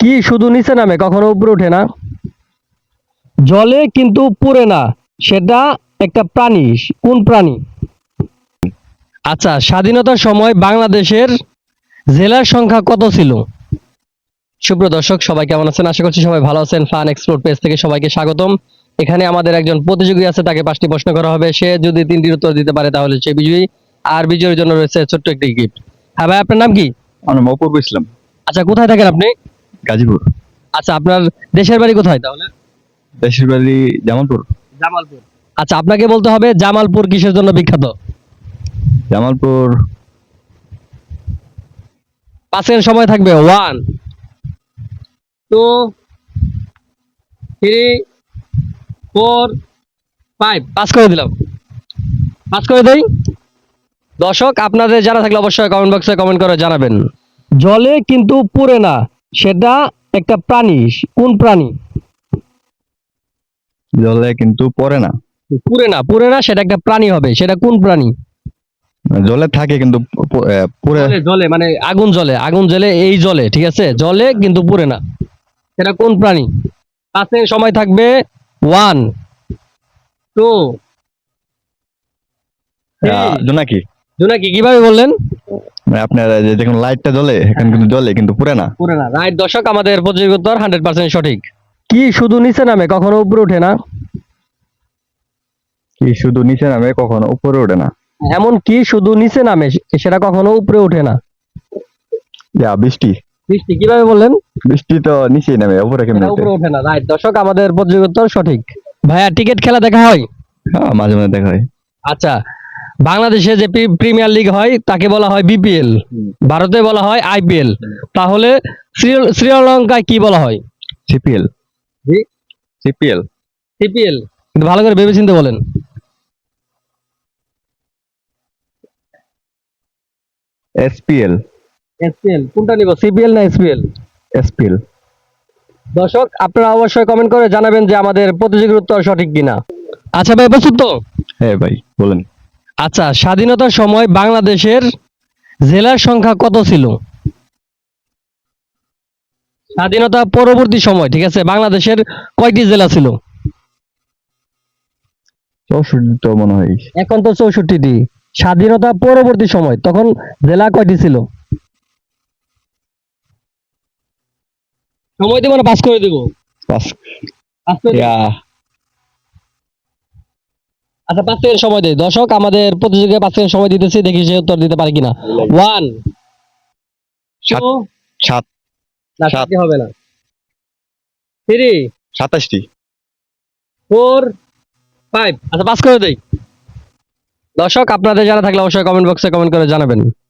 কি শুধু নিচে নামে কখনো উপরে ওঠে না? জলে কিন্তু পুড়ে না, সেটা একটা প্রাণী। কোন প্রাণী? আচ্ছা, স্বাধীনতার সময় বাংলাদেশের জেলার সংখ্যা কত ছিল? সুপ্রিয় দর্শক, সবাই কেমন আছেন? আশা করছি সবাই ভালো আছেন। ফান এক্সপ্লোর পেজ থেকে সবাইকে স্বাগতম। এখানে আমাদের একজন প্রতিযোগী আছে, তাকে 5টি প্রশ্ন করা হবে। সে যদি 3টির উত্তর দিতে পারে তাহলে সে বিজয়ী। আর বিজয়ীর জন্য রয়েছে ছোট্ট একটি গিফট। হ্যাঁ ভাই, আপনার নাম কি? আমার নাম অপূর্ব ইসলাম, আচ্ছা, কোথায় থাকেন আপনি? গাজীপুর। আচ্ছা, আপনার দেশের বাড়ি কোথায় তাহলে? দেশের বাড়ি জামালপুর। জামালপুর। আচ্ছা, আপনাকে বলতে হবে জামালপুর কিসের জন্য বিখ্যাত? জামালপুর 5 সেকেন্ড সময় থাকবে। 1 2 3 4 5। পাস করে দিলাম। পাস করে দেই। দর্শক, আপনাদের জানা থাকলে অবশ্যই কমেন্ট বক্সে কমেন্ট করে জানাবেন। জলে কিন্তু পুড়ে না, সেটা একটা প্রাণী। কোন প্রাণী? জলে কিন্তু পড়ে না, পুড়ে না, সেটা একটা প্রাণী হবে। সেটা কোন প্রাণী? জলে থাকে কিন্তু পড়ে। জলে জলে মানে আগুন জ্বলে, আগুন জ্বলে এই জলে, ঠিক আছে? জলে কিন্তু পুড়ে না, সেটা কোন প্রাণী? 5 সেকেন্ড সময় থাকবে। 1 2 3। জোনাকি। জোনাকি কিভাবে বললেন? মানে আপনার যখন লাইটটা জ্বলে এখানে কিন্তু জ্বলে কিন্তু পুড়ে না। পুরে না। রাইট দর্শক, আমাদের প্রতিযোগিতার উত্তর 100% সঠিক। কি শুধু নিচে নামে কখনো উপরে ওঠে না? কি শুধু নিচে নামে কখনো উপরে ওঠে না? এমন কি শুধু নিচে নামে সেটা কখনো উপরে ওঠে না? বৃষ্টি। বৃষ্টি কিভাবে বললেন? বৃষ্টি তো নিচেই নামে, উপরে কেমনে এটা ওঠে? উপরে ওঠে না। রাইট দর্শক, আমাদের প্রতিযোগিতার উত্তর সঠিক। ভাইয়া, ক্রিকেট খেলা দেখা হয়? হ্যাঁ, মাঝে মাঝে দেখা হয়। আচ্ছা, বাংলাদেশে যে প্রিমিয়ার লিগ হয় তাকে বলা হয় বিপিএল, ভারতে বলা হয় আইপিএল, তাহলে শ্রীলঙ্কায় কি বলা হয়? সিপিএল। জি, সিপিএল। সিপিএল। কিন্তু ভালো করে ভেবেচিন্তে বলেন। এসপিএল। এসপিএল কোনটা নিব, সিপিএল না এসপিএল? এসপিএল। দর্শক, আপনারা অবশ্যই কমেন্ট করে জানাবেন যে আমাদের প্রতিযোগিতার উত্তর সঠিক কিনা। আচ্ছা ভাই, প্রস্তুত তো? হ্যাঁ ভাই, বলেন। আচ্ছা, স্বাধীনতার সময় বাংলাদেশের জেলার সংখ্যা কত ছিল? স্বাধীনতা পরবর্তী সময়, ঠিক আছে, বাংলাদেশের কয়টি জেলা ছিল? 64 তো মনে হয়। এখন তো 64টি। স্বাধীনতা পরবর্তী সময় তখন জেলা কয়টি ছিল? সময় দেব না পাস করে দেব? পাস। পাস করে দেব। আচ্ছা, 5 সেকেন্ড সময় দেই। দর্শক, আমাদের প্রতিযোগিতা 5 সেকেন্ড সময় দিতেছি, দেখি সে উত্তর দিতে পারে কিনা। 1 2 সাত। না, সাত। 7 হবে না। 3 27টি। 4 5। আচ্ছা, পাস করে দেই। দর্শক, আপনাদের জানা থাকলে অবশ্যই কমেন্ট বক্সে কমেন্ট করে জানাবেন।